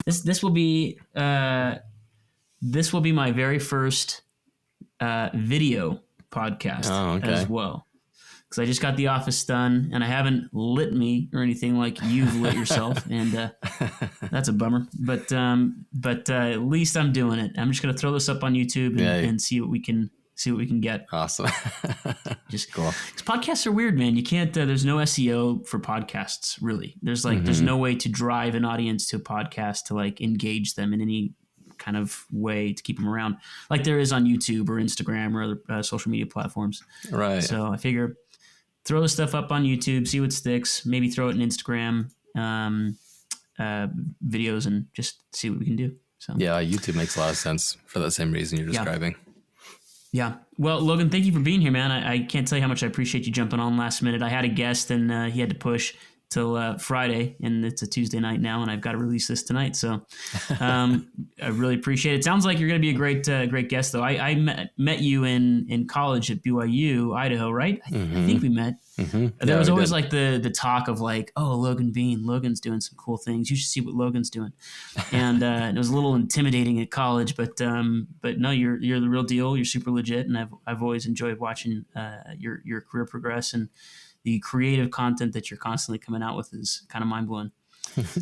This will be my very first video podcast as well. Because I just got the office done, and I haven't lit me or anything like you've lit yourself, and that's a bummer. But at least I'm doing it. I'm just gonna throw this up on YouTube and see what we can get. Awesome. Just cool. Because podcasts are weird, man. You can't. There's no SEO for podcasts, really. There's there's no way to drive an audience to a podcast to like engage them in any kind of way to keep them around, like there is on YouTube or Instagram or other social media platforms. Right. So I figure throw the stuff up on YouTube, see what sticks. Maybe throw it in Instagram videos and just see what we can do. So yeah, YouTube makes a lot of sense for that same reason you're describing. Yeah. Well, Logan, thank you for being here, man. I can't tell you how much I appreciate you jumping on last minute. I had a guest and he had to push till Friday, and it's a Tuesday night now, and I've got to release this tonight. So I really appreciate it. Sounds like you're going to be a great guest, though. I met you in college at BYU, Idaho, right? I think we met. There was always like the talk of like, oh, Logan Bean, Logan's doing some cool things. You should see what Logan's doing. And it was a little intimidating at college, but no, you're the real deal. You're super legit, and I've always enjoyed watching your career progress, and the creative content that you're constantly coming out with is kind of mind blowing.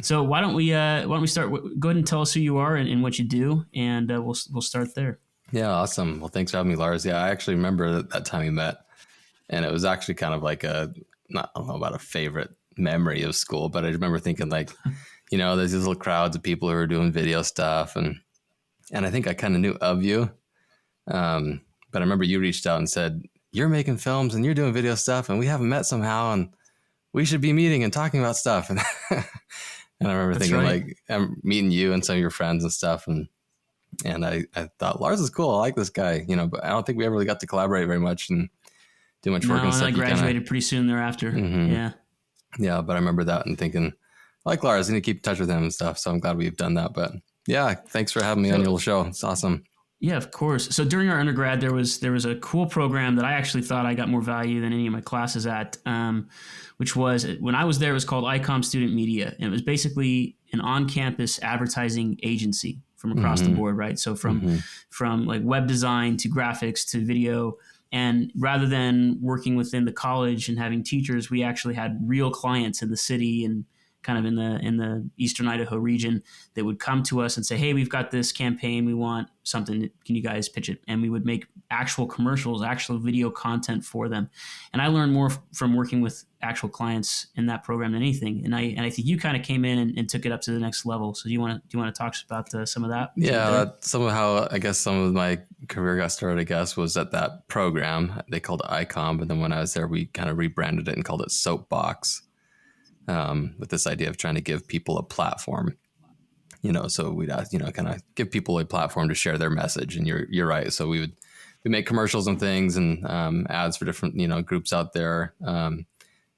So why don't we start? Go ahead and tell us who you are and what you do, and we'll start there. Yeah, awesome. Well, thanks for having me, Lars. Yeah, I actually remember that time we met, and it was actually kind of like I don't know about a favorite memory of school, but I remember thinking like, there's these little crowds of people who are doing video stuff, and I think I kind of knew of you, but I remember you reached out and said, you're making films and you're doing video stuff and we haven't met somehow and we should be meeting and talking about stuff. And, and I remember thinking like I'm meeting you and some of your friends and stuff. And I thought Lars is cool. I like this guy, but I don't think we ever really got to collaborate very much and do much work and stuff. I graduated pretty soon thereafter. Yeah. Yeah. But I remember that and thinking I like Lars, I need to keep in touch with him and stuff. So I'm glad we've done that, but yeah, thanks for having me on your show. It's awesome. Yeah, of course. So during our undergrad, there was a cool program that I actually thought I got more value than any of my classes at, which was when I was there, it was called ICOM Student Media. And it was basically an on-campus advertising agency from across the board, right? So from like web design to graphics to video. And rather than working within the college and having teachers, we actually had real clients in the city and kind of in the Eastern Idaho region that would come to us and say, hey, we've got this campaign. We want something. Can you guys pitch it? And we would make actual commercials, actual video content for them. And I learned more from working with actual clients in that program than anything. And I think you kind of came in and took it up to the next level. So do you want to talk about some of that? Yeah, somehow I guess some of my career got started, I guess, was at that program. They called it ICOM. But then when I was there, we kind of rebranded it and called it Soapbox. With this idea of trying to give people a platform, so we'd kind of give people a platform to share their message. And you're right. So we make commercials and things and ads for different groups out there. And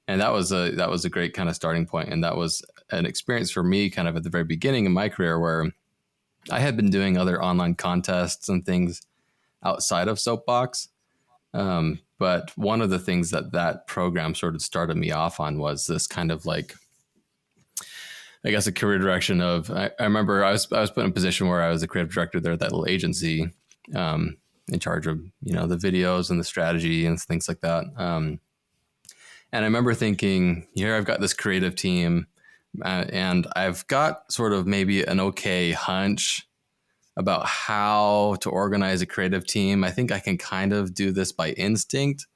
that was a great kind of starting point. And that was an experience for me kind of at the very beginning of my career where I had been doing other online contests and things outside of Soapbox. But one of the things that program sort of started me off on was this kind of like, I guess, a career direction of, I remember I was put in a position where I was the creative director there at that little agency, in charge of, the videos and the strategy and things like that. And I remember thinking, here I've got this creative team, and I've got sort of maybe an okay hunch about how to organize a creative team. I think I can kind of do this by instinct,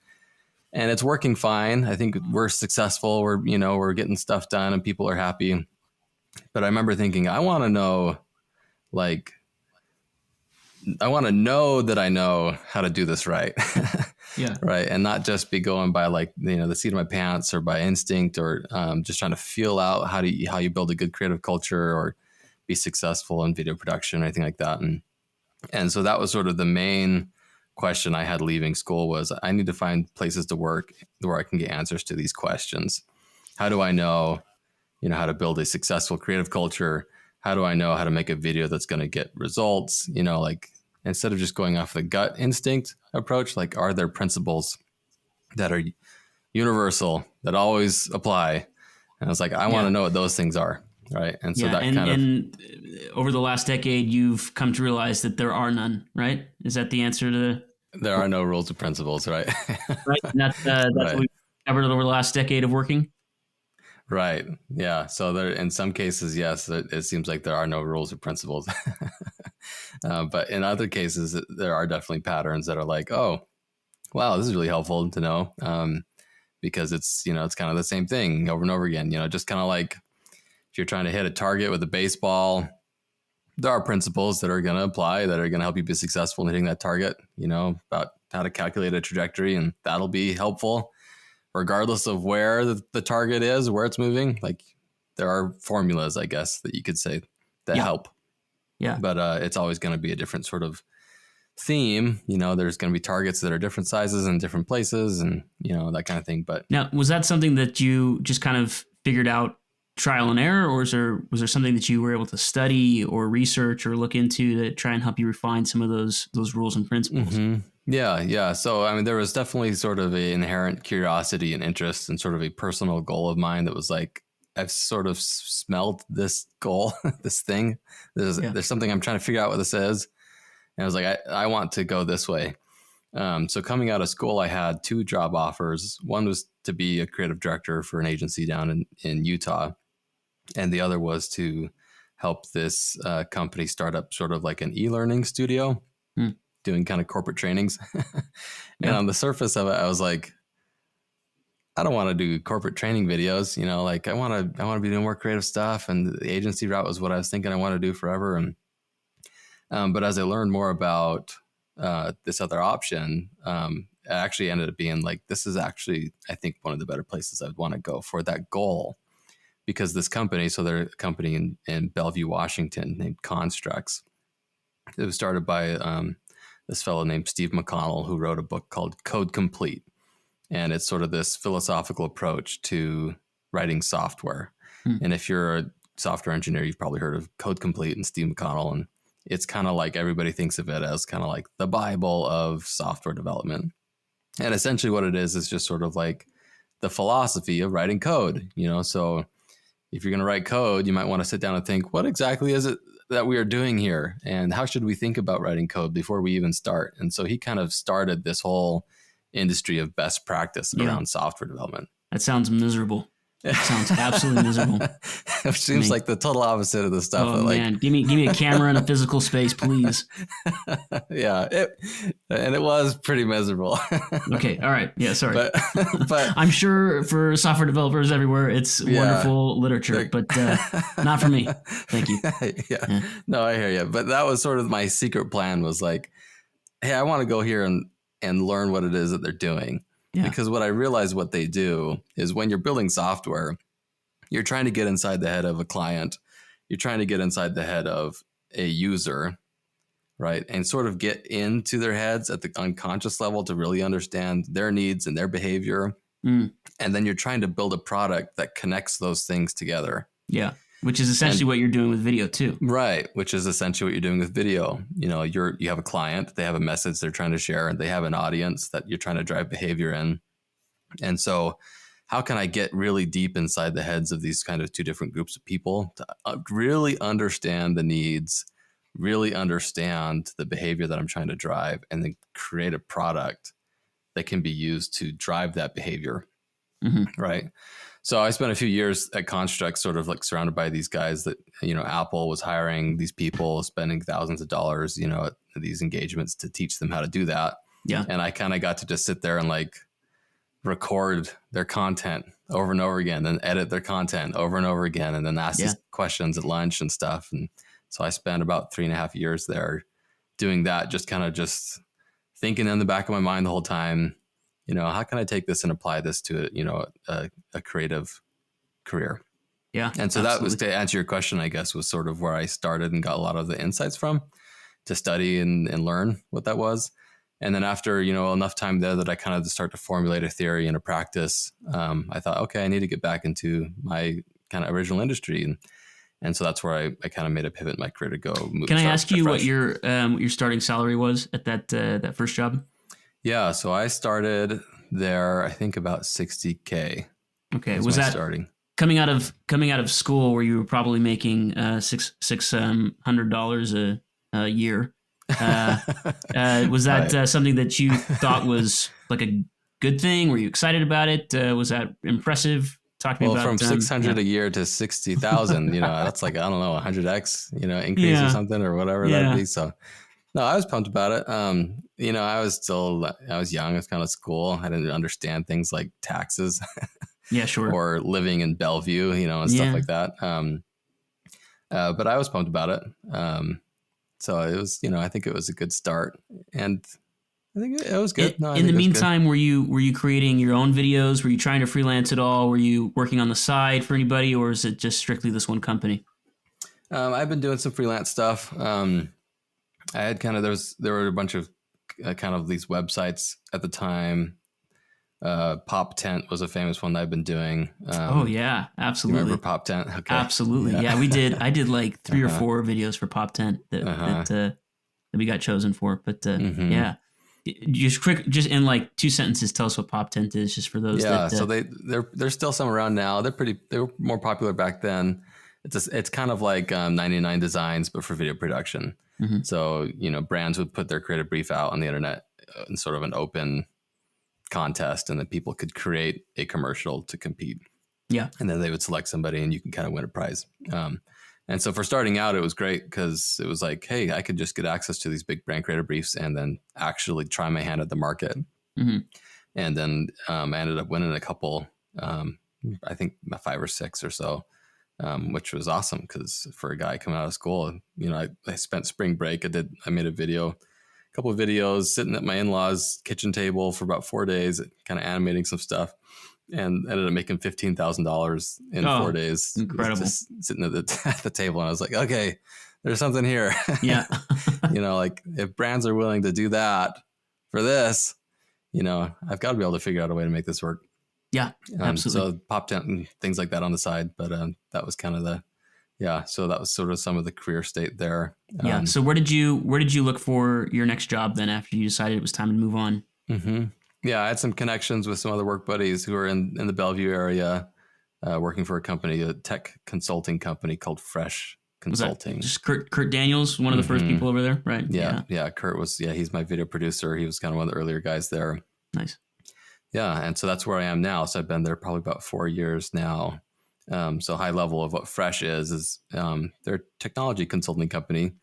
and it's working fine. I think we're successful. We're getting stuff done and people are happy. But I remember thinking, I want to know that I know how to do this right. Yeah. Right. And not just be going by the seat of my pants or by instinct or just trying to feel out how you build a good creative culture or be successful in video production or anything like that. And so that was sort of the main question I had leaving school was I need to find places to work where I can get answers to these questions. How do I know, how to build a successful creative culture? How do I know how to make a video that's going to get results? Instead of just going off the gut instinct approach, are there principles that are universal that always apply? And I was like, I want to know what those things are. right? And so Yeah, that kind of and over the last decade, you've come to realize that there are none. Right? Is that the answer to? there are no rules or principles, right? Right. And that's what Right. we covered over the last decade of working. Right. Yeah. So there, in some cases, yes, it seems like there are no rules or principles. But in other cases, there are definitely patterns that are like, oh, wow, this is really helpful to know, because it's, it's kind of the same thing over and over again. Just kind of like if you're trying to hit a target with a baseball, there are principles that are going to apply that are going to help you be successful in hitting that target, about how to calculate a trajectory, and that'll be helpful regardless of where the target is, where it's moving. Like there are formulas, I guess, that you could say that Yeah. help. Yeah. But it's always going to be a different sort of theme. There's going to be targets that are different sizes and different places, and that kind of thing. But Now, was that something that you just kind of figured out trial and error, or was there something that you were able to study or research or look into to try and help you refine some of those rules and principles? mm-hmm. Yeah. So I mean, there was definitely sort of an inherent curiosity and interest, and sort of a personal goal of mine that was like, I've sort of smelled this goal, this thing. There's something I'm trying to figure out what this is. And I was like, I want to go this way. So coming out of school, I had two job offers. One was to be a creative director for an agency down in Utah. And the other was to help this company start up sort of like an e-learning studio, doing kind of corporate trainings. And on the surface of it, I was like, I don't want to do corporate training videos, like I want to be doing more creative stuff. And the agency route was what I was thinking I want to do forever. And but as I learned more about this other option, it actually ended up being like, this is actually, I think, one of the better places I'd want to go for that goal. Because this company, so they're a company in Bellevue, Washington, named Constructs. It was started by this fellow named Steve McConnell, who wrote a book called Code Complete. And it's sort of this philosophical approach to writing software. And if you're a software engineer, you've probably heard of Code Complete and Steve McConnell. And it's kind of like everybody thinks of it as kind of like the Bible of software development. And essentially what it is just sort of like the philosophy of writing code, so if you're going to write code, you might want to sit down and think, what exactly is it that we are doing here? And how should we think about writing code before we even start? And so he kind of started this whole industry of best practice around software development. That sounds miserable. It sounds absolutely miserable. It seems like the total opposite of the stuff. Oh man, give me a camera and a physical space, please. Yeah, it was pretty miserable. Okay, all right. Yeah, sorry. But I'm sure for software developers everywhere, it's wonderful literature, but not for me. Thank you. Yeah. No, I hear you. But that was sort of my secret plan, was like, hey, I want to go here and learn what it is that they're doing. Yeah. Because what I realized what they do is when you're building software, you're trying to get inside the head of a client. You're trying to get inside the head of a user, right? And sort of get into their heads at the unconscious level to really understand their needs and their behavior. And then you're trying to build a product that connects those things together. Yeah. Which is essentially what you're doing with video too. Right. Which is essentially what you're doing with video. You have a client, they have a message they're trying to share, and they have an audience that you're trying to drive behavior in. And so how can I get really deep inside the heads of these kind of two different groups of people to really understand the needs, really understand the behavior that I'm trying to drive, and then create a product that can be used to drive that behavior. Right. So I spent a few years at Construct sort of like surrounded by these guys that, Apple was hiring these people, spending thousands of dollars, at these engagements to teach them how to do that. Yeah. And I kind of got to just sit there and like record their content over and over again, and edit their content over and over again, and then ask these questions at lunch and stuff. And so I spent about 3.5 years there doing that, just thinking in the back of my mind the whole time, how can I take this and apply this to, a creative career? Yeah. And so that was, to answer your question, I guess, was sort of where I started and got a lot of the insights from, to study and learn what that was. And then after, enough time there that I kind of start to formulate a theory and a practice, I thought, okay, I need to get back into my kind of original industry. And so that's where I kind of made a pivot in my career to go move. Can I ask you what your starting salary was at that first job? Yeah. So I started there, I think about $60K. Okay. Was that starting? coming out of school where you were probably making $600 a year. Was that Right. something that you thought was like a good thing? Were you excited about it? Was that impressive? Talk to me Well, from about 600 yeah, a year to 60,000, that's like, I don't know, 100x, increase or yeah, something or whatever that'd yeah, be. So no, I was pumped about it. I was young. I was kind of school. I didn't understand things like taxes yeah, sure, or living in Bellevue, and stuff yeah. like that. But I was pumped about it. So it was, I think it was a good start, and I think it was good. No, I In the think it was good. meantime, were you creating your own videos? Were you trying to freelance at all? Were you working on the side for anybody, or is it just strictly this one company? I've been doing some freelance stuff. I had there were a bunch of kind of these websites at the time. Pop Tent was a famous one that I've been doing. Oh yeah, You remember absolutely. Pop Tent? Okay. Absolutely. Yeah. Yeah, we did. I did like three or Uh-huh. four videos for Pop Tent Uh-huh. that we got chosen for. But Mm-hmm. yeah, just in like 2 sentences, tell us what Pop Tent is, just for those Yeah. that. So there's still some around now. They were more popular back then. It's kind of like 99 Designs, but for video production. Mhm. So, brands would put their creative brief out on the internet in sort of an open contest, and then people could create a commercial to compete. Yeah. And then they would select somebody and you can kind of win a prize. And so for starting out, it was great because it was like, hey, I could just get access to these big brand creative briefs and then actually try my hand at the market. Hmm. And then I ended up winning a couple, I think 5 or 6 or so, which was awesome because for a guy coming out of school, I spent spring break. I made a couple of videos sitting at my in-laws kitchen table for about 4 days, kind of animating some stuff, and ended up making $15,000 in four Oh, days, incredible. just sitting at the table. And I was like, okay, there's something here. Yeah. Like if brands are willing to do that for this, I've got to be able to figure out a way to make this work. Yeah. Absolutely. So pop tent and things like that on the side, but that was kind of so that was sort of some of the career state there. Yeah. So where did you look for your next job then after you decided it was time to move on? Mm-hmm. Yeah, I had some connections with some other work buddies who were in the Bellevue area, working for a tech consulting company called Fresh Was that Consulting. just Kurt Daniels, one of the first Mm-hmm. people over there, right? Yeah. Kurt he's my video producer. He was kind of one of the earlier guys there. Nice. Yeah, and so that's where I am now. So I've been there probably about 4 years now. So high level of what Fresh is they're a technology consulting company.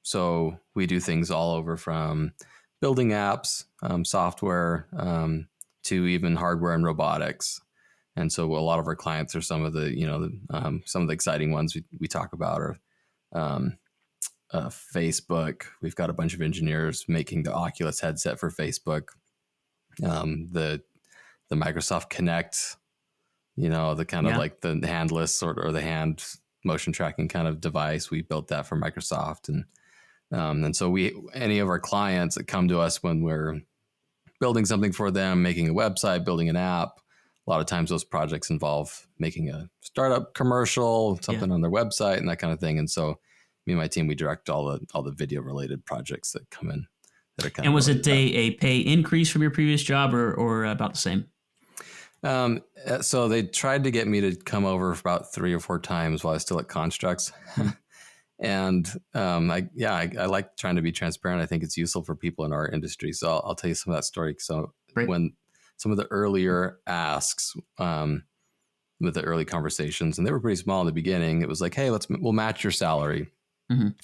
So we do things all over from building apps, software, to even hardware and robotics. And so a lot of our clients are some of the some of the exciting ones we talk about are Facebook. We've got a bunch of engineers making the Oculus headset for Facebook. The Microsoft Kinect, the kind of Yeah. like the handless or the hand motion tracking kind of device. We built that for Microsoft, and so any of our clients that come to us when we're building something for them, making a website, building an app, a lot of times those projects involve making a startup commercial, something on their website, and that kind of thing. And so me and my team, we direct all the video related projects that come in that are kind And of was related it to that. a pay increase from your previous job or about the same? So they tried to get me to come over about 3 or 4 times while I was still at Constructs. Mhm. And I like trying to be transparent. I think it's useful for people in our industry. So I'll tell you some of that story. So Great. when some of the earlier asks, with the early conversations, and they were pretty small in the beginning, it was like, hey, we'll match your salary. Mm-hmm. And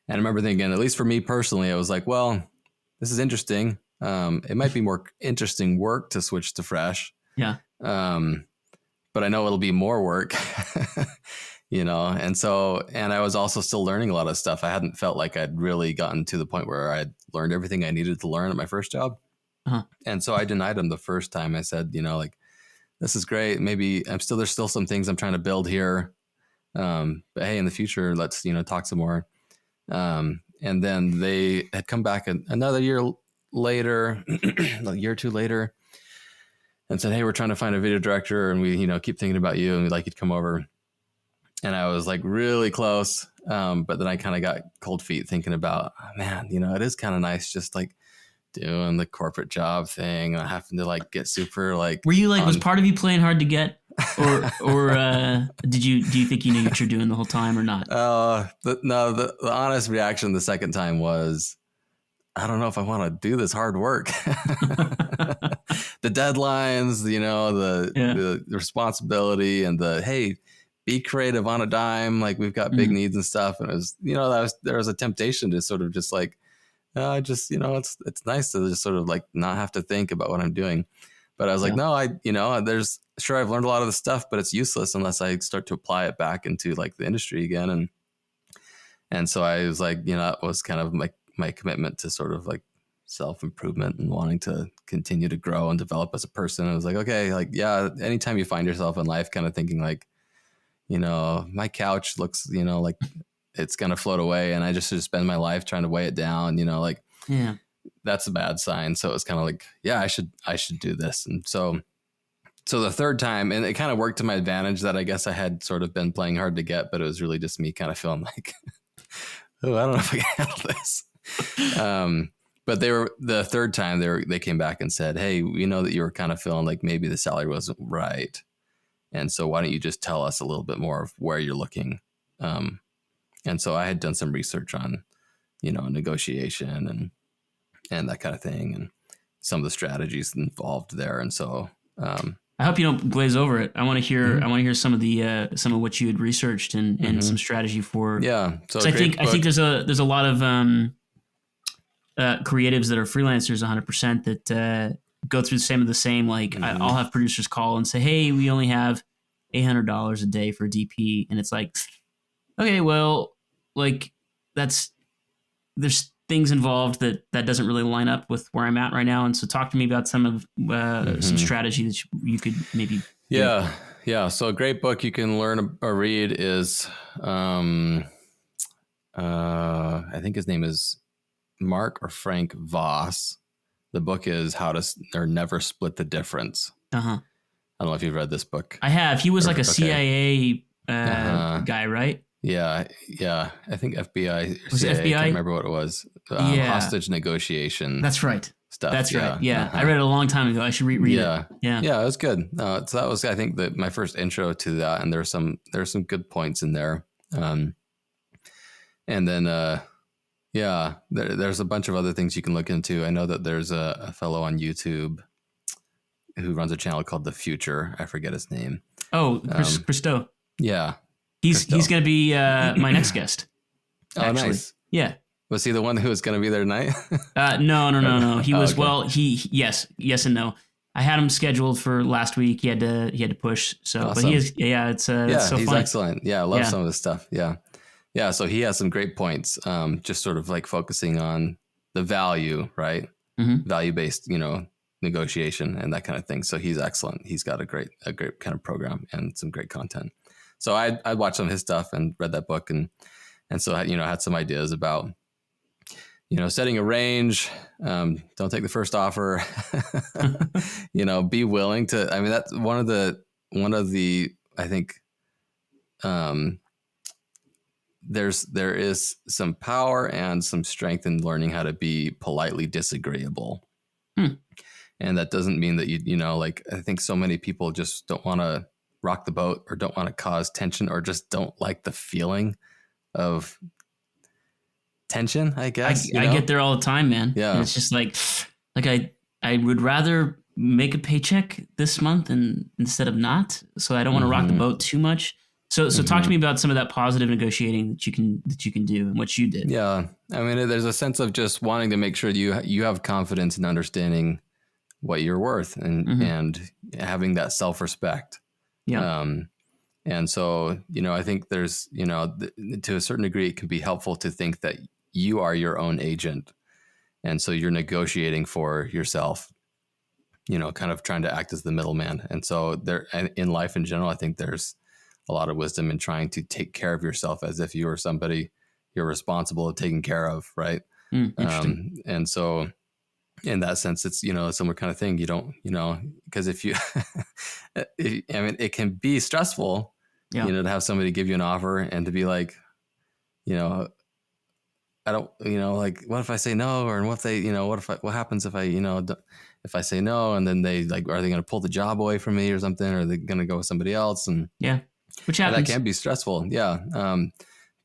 I remember thinking, at least for me personally, I was like, well, this is interesting. It might be more interesting work to switch to Fresh. Yeah. But I know it'll be more work, and I was also still learning a lot of stuff. I hadn't felt like I'd really gotten to the point where I'd learned everything I needed to learn at my first job. Uh-huh. And so I denied him the first time. I said, like, this is great. Maybe there's still some things I'm trying to build here. But hey, in the future, let's, talk some more. And then they had come back another year later, a year or two later, and said, hey, we're trying to find a video director, and we, keep thinking about you, and we'd like you to come over. And I was like really close. But then I kind of got cold feet thinking about, man, it is kind of nice just like doing the corporate job thing and having to like get super like. Were you like, was part of you playing hard to get? or do you think you knew what you're doing the whole time or not? No, the honest reaction the second time was, I don't know if I want to do this hard work. The deadlines, Yeah. the responsibility, and hey, be creative on a dime. Like, we've got big needs and stuff. And it was, there was a temptation to sort of just like, it's nice to just sort of like not have to think about what I'm doing. But I was like, no, I've learned a lot of the stuff, but it's useless unless I start to apply it back into like the industry again. And so I was like, that was kind of my commitment to sort of like self-improvement and wanting to continue to grow and develop as a person. I was like, okay, like, yeah, anytime you find yourself in life kind of thinking like, my couch looks, like it's going to float away and I just should spend my life trying to weigh it down, like, Yeah. that's a bad sign. So it was kind of like, yeah, I should do this. And so the third time, and it kind of worked to my advantage that I guess I had sort of been playing hard to get, but it was really just me kind of feeling like, oh, I don't know if I can handle this. But the third time they came back and said, hey, we know that you were kind of feeling like maybe the salary wasn't right. And so why don't you just tell us a little bit more of where you're looking? And so I had done some research on, negotiation and that kind of thing, and some of the strategies involved there. And so, I hope you don't glaze over it. I want to hear. I want to hear some of what you had researched and some strategy for. Yeah. So I think there's a lot of creatives that are freelancers 100% that go through the same. Like, I'll have producers call and say, "Hey, we only have $800 a day for DP," and it's like, okay, well, like there's things involved that doesn't really line up with where I'm at right now. And so talk to me about some strategy that you could maybe. Yeah. Yeah. So a great book you can learn or read is, I think his name is Mark or Frank Voss. The book is How to Never Split the Difference. Uh-huh. I don't know if you've read this book. I have. He was like a CIA guy, right? Yeah. I think FBI. Was it FBI? I can't remember what it was. Hostage negotiation. That's right. Stuff. That's right. Yeah. I read it a long time ago. I should read it. Yeah. Yeah, it was good. So that was, I think, my first intro to that, and there's some good points in there. And then there's a bunch of other things you can look into. I know that there's a fellow on YouTube who runs a channel called The Future. I forget his name. Oh, Christo. Yeah. He's going to be my next guest. Actually. Oh, nice. Yeah. Was he the one who was going to be there tonight? No. He was, okay. well, yes and no. I had him scheduled for last week. He had to push. So, awesome. But he is, it's so he's fun. Excellent. Yeah. I love some of his stuff. Yeah. Yeah. So he has some great points. Just sort of like focusing on the value, right? Mm-hmm. Value-based, negotiation and that kind of thing. So he's excellent. He's got a great kind of program and some great content. So I watched some of his stuff and read that book, and so I had some ideas about setting a range. Don't take the first offer. Be willing to. I mean, that's one of the I think there is some power and some strength in learning how to be politely disagreeable. And that doesn't mean that I think so many people just don't want to rock the boat or don't want to cause tension or just don't like the feeling of tension, I guess. I get there all the time, man. Yeah. And it's just like I would rather make a paycheck this month instead of not. So I don't want to rock the boat too much. So talk to me about some of that positive negotiating that you can do and what you did. Yeah. I mean, there's a sense of just wanting to make sure you have confidence in understanding what you're worth and having that self-respect. Yeah. And so, I think there's, to a certain degree, it can be helpful to think that you are your own agent. And so you're negotiating for yourself, kind of trying to act as the middleman. And so in life in general, I think there's a lot of wisdom in trying to take care of yourself as if you are somebody you're responsible of taking care of. Right. Interesting. And so in that sense, it's, a similar kind of thing. You don't, because if you, it can be stressful, to have somebody give you an offer and to be like, I don't, like, what if I say no? Or what if they, what happens if I, if I say no, and then they like, are they going to pull the job away from me or something? Or are they going to go with somebody else? And Yeah. Which that happens. can be stressful. Yeah.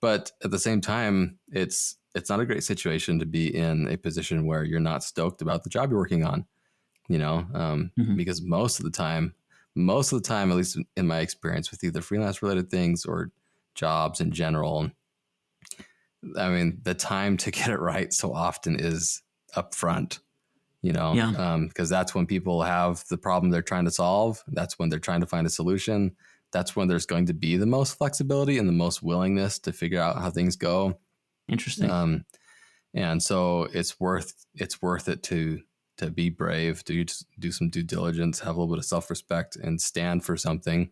But at the same time, it's not a great situation to be in a position where you're not stoked about the job you're working on, Mm-hmm. because most of the time, at least in my experience with either freelance related things or jobs in general, I mean, the time to get it right so often is up front, Yeah. because that's when people have the problem they're trying to solve. That's when they're trying to find a solution. That's when there's going to be the most flexibility and the most willingness to figure out how things go. Interesting. And so it's worth it to be brave, to do some due diligence, have a little bit of self-respect, and stand for something.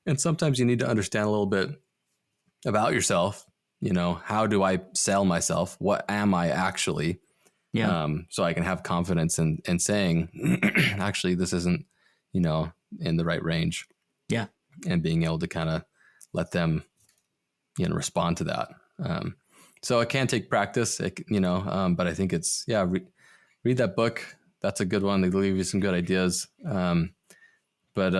And sometimes you need to understand a little bit about yourself. How do I sell myself? What am I actually? Yeah. So I can have confidence in saying, actually, this isn't, in the right range, Yeah. and being able to kind of let them, respond to that. So it can take practice, but I think it's, read that book. That's a good one. They leave you some good ideas. But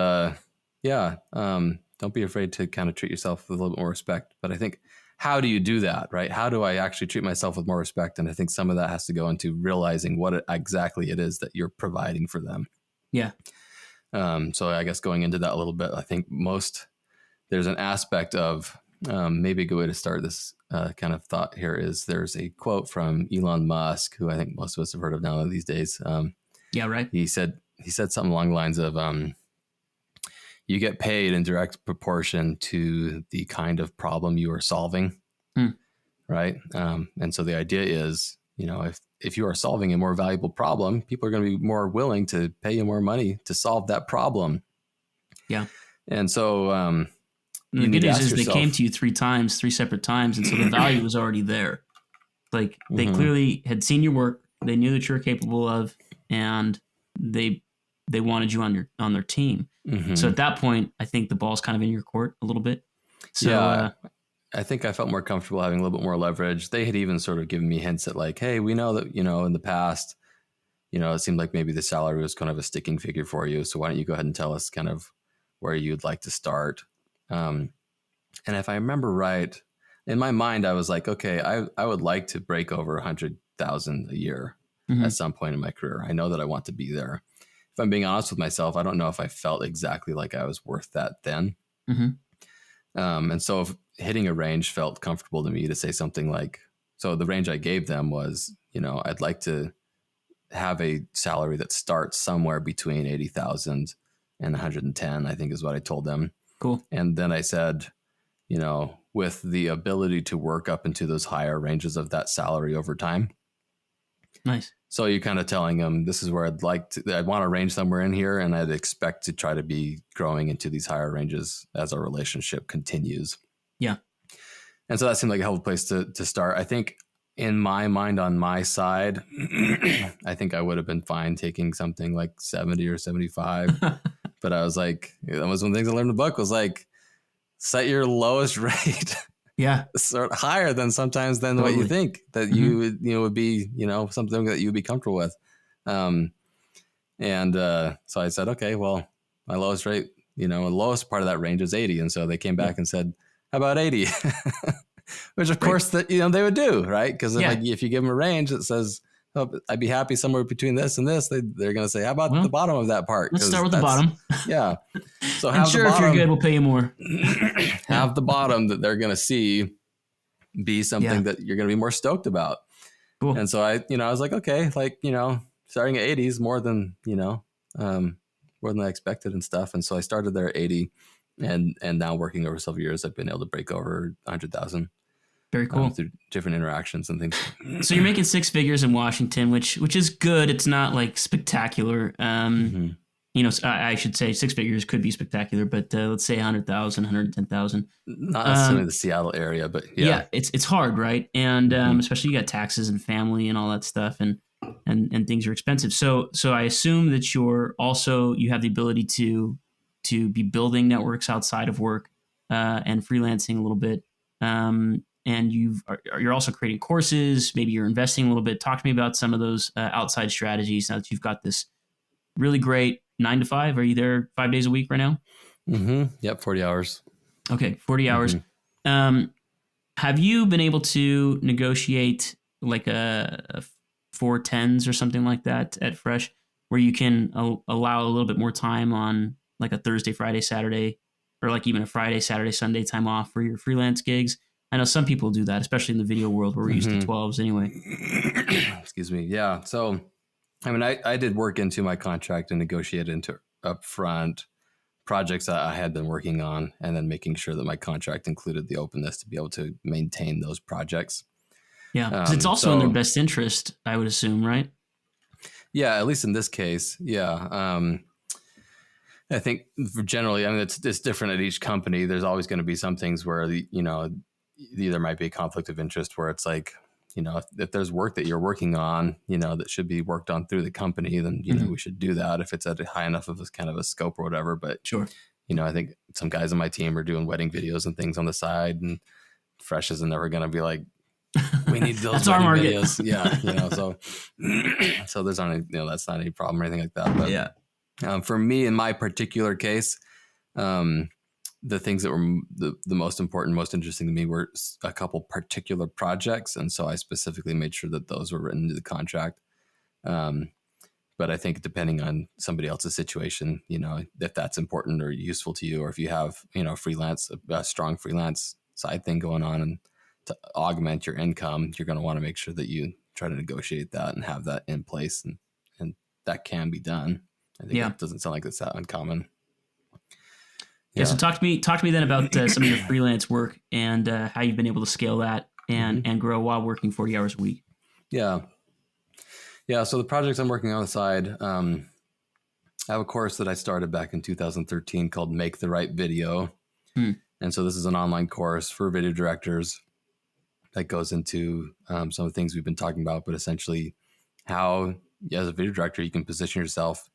don't be afraid to kind of treat yourself with a little bit more respect. But I think, how do you do that, right? How do I actually treat myself with more respect? And I think some of that has to go into realizing what exactly it is that you're providing for them. Yeah. So I guess going into that a little bit, I think there's an aspect of, maybe a good way to start this kind of thought here is, there's a quote from Elon Musk, who I think most of us have heard of now these days. Yeah. Right. He said something along the lines of, you get paid in direct proportion to the kind of problem you are solving. Right. And so the idea is, if you are solving a more valuable problem, people are going to be more willing to pay you more money to solve that problem. Yeah. And so, And you the need good to news ask is they yourself, came to you 3 times, 3 separate times. And so the value was already there. Like they Mhm. clearly had seen your work. They knew that you were capable of, and they wanted you on their team. Mhm. So at that point, I think the ball's kind of in your court a little bit. So Yeah, I think I felt more comfortable having a little bit more leverage. They had even sort of given me hints at like, hey, we know that, in the past, it seemed like maybe the salary was kind of a sticking figure for you. So why don't you go ahead and tell us kind of where you'd like to start? And if I remember right, in my mind, I was like, okay, I would like to break over 100,000 a year at some point in my career. I know that I want to be there. If I'm being honest with myself, I don't know if I felt exactly like I was worth that then. And so if hitting a range felt comfortable to me to say something like, so the range I gave them was, I'd like to have a salary that starts somewhere between 80,000 and 110, I think is what I told them. Cool. And then I said, with the ability to work up into those higher ranges of that salary over time. Nice. So you're kind of telling them, this is where I'd want to range somewhere in here, and I'd expect to try to be growing into these higher ranges as our relationship continues. Yeah. And so that seemed like a helpful place to start. I think in my mind, on my side, I think I would have been fine taking something like 70 or 75. But I was like, that was one of the things I learned in the book, was like, set your lowest rate Yeah. sort of higher than sometimes than Totally. what you think that you would be, something that you'd be comfortable with. So I said, okay, well, my lowest rate, the lowest part of that range is 80. And so they came back and said, how about 80? Which of course that, they would do, right? Because if you give them a range that says, oh, I'd be happy somewhere between this and this, they're going to say, how about the bottom of that part? Let's start with the bottom. Yeah. So and sure, if you're good, we'll pay you more. Have the bottom that they're going to see be something that you're going to be more stoked about. Cool. And so I was like, okay, like, starting at 80 is more than, more than I expected and stuff. And so I started there at 80, and now working over several years, I've been able to break over 100,000. Very cool. Through different interactions and things. So you're making 6 figures in Washington, which is good. It's not like spectacular. I should say 6 figures could be spectacular, but let's say 100,000, 110,000. Not necessarily the Seattle area, but yeah, it's hard, right? And especially you got taxes and family and all that stuff, and things are expensive. So I assume that you have the ability to be building networks outside of work and freelancing a little bit. and you're also creating courses. Maybe you're investing a little bit. Talk to me about some of those outside strategies now that you've got this really great 9 to 5. Are you there 5 days a week right now? Mm-hmm. Yep. 40 hours. Okay, 40 hours. Mm-hmm. Have you been able to negotiate like a 410s or something like that at Fresh, where you can allow a little bit more time on like a Thursday, Friday, Saturday, or like even a Friday, Saturday, Sunday time off for your freelance gigs? I know some people do that, especially in the video world where we're used to 12s anyway. Excuse me. Yeah. So, I mean, I did work into my contract and negotiate into upfront projects that I had been working on, and then making sure that my contract included the openness to be able to maintain those projects. Yeah, because it's also in their best interest, I would assume, right? Yeah, at least in this case, yeah. I think generally, I mean, it's different at each company. There's always going to be some things where there might be a conflict of interest where it's like, if there's work that you're working on, that should be worked on through the company, then we should do that if it's at a high enough of a kind of a scope or whatever. But sure, I think some guys on my team are doing wedding videos and things on the side, and Fresh isn't never going to be like, we need those wedding videos. Yeah, so there's not that's not any problem or anything like that. But yeah. For me, in my particular case, the things that were the most important, most interesting to me were a couple particular projects. And so I specifically made sure that those were written into the contract. But I think depending on somebody else's situation, if that's important or useful to you, or if you have, a strong freelance side thing going on, and to augment your income, you're going to want to make sure that you try to negotiate that and have that in place. And that can be done. I think it doesn't sound like it's that uncommon. Yeah. So talk to me then about some of your freelance work and how you've been able to scale that and grow while working 40 hours a week. Yeah. Yeah. So the projects I'm working on the side, I have a course that I started back in 2013 called Make the Right Video. And so this is an online course for video directors that goes into some of the things we've been talking about, but essentially how, as a video director, you can position yourself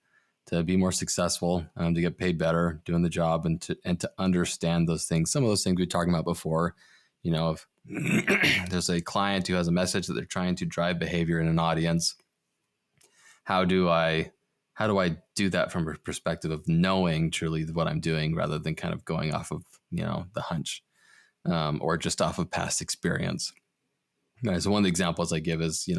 to be more successful, to get paid better doing the job, and to understand those things. Some of those things we were talking about before, if there's a client who has a message that they're trying to drive behavior in an audience, how do I do that from a perspective of knowing truly what I'm doing rather than kind of going off of, the hunch, or just off of past experience. Right, so one of the examples I give is,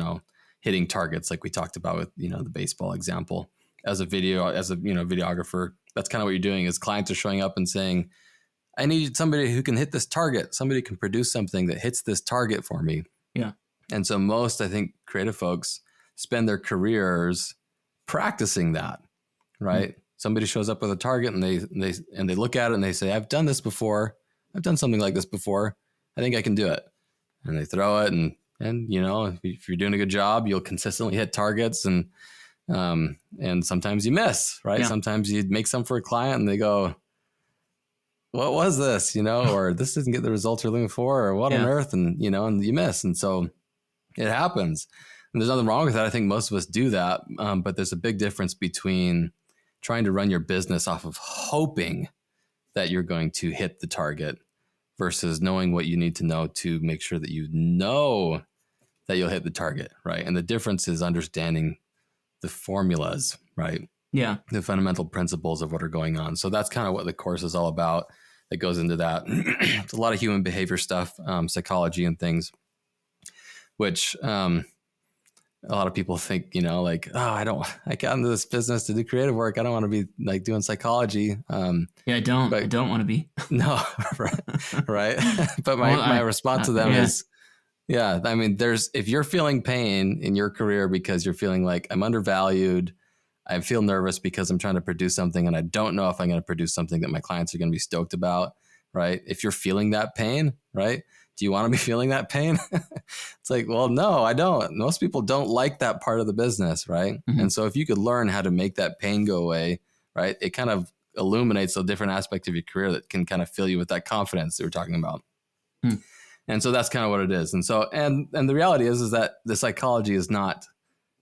hitting targets, like we talked about with, the baseball example. As a videographer, that's kind of what you're doing is clients are showing up and saying, I need somebody who can hit this target. Somebody can produce something that hits this target for me. Yeah. And so most, I think, creative folks spend their careers practicing that, right? Somebody shows up with a target and they look at it and they say, I've done this before. I've done something like this before. I think I can do it. And they throw it and if you're doing a good job, you'll consistently hit targets, and sometimes you miss, right? Yeah. Sometimes you make some for a client and they go, what was this, or this didn't get the results you're looking for, or what on earth? And, and you miss. And so it happens, and there's nothing wrong with that. I think most of us do that. But there's a big difference between trying to run your business off of hoping that you're going to hit the target versus knowing what you need to know to make sure that that you'll hit the target, right? And the difference is understanding the formulas, right? Yeah. The fundamental principles of what are going on. So that's kind of what the course is all about. That goes into that. It's a lot of human behavior stuff, psychology and things, which a lot of people think, like, oh, I got into this business to do creative work. I don't want to be like doing psychology. I don't want to be. No, right. But my response to them is, yeah, I mean, if you're feeling pain in your career because you're feeling like I'm undervalued, I feel nervous because I'm trying to produce something and I don't know if I'm going to produce something that my clients are going to be stoked about, right? If you're feeling that pain, right? Do you want to be feeling that pain? It's like, well, no, I don't. Most people don't like that part of the business, right? Mm-hmm. And so if you could learn how to make that pain go away, right? It kind of illuminates a different aspect of your career that can kind of fill you with that confidence that we're talking about. And so that's kind of what it is. And so, and the reality is that the psychology is not,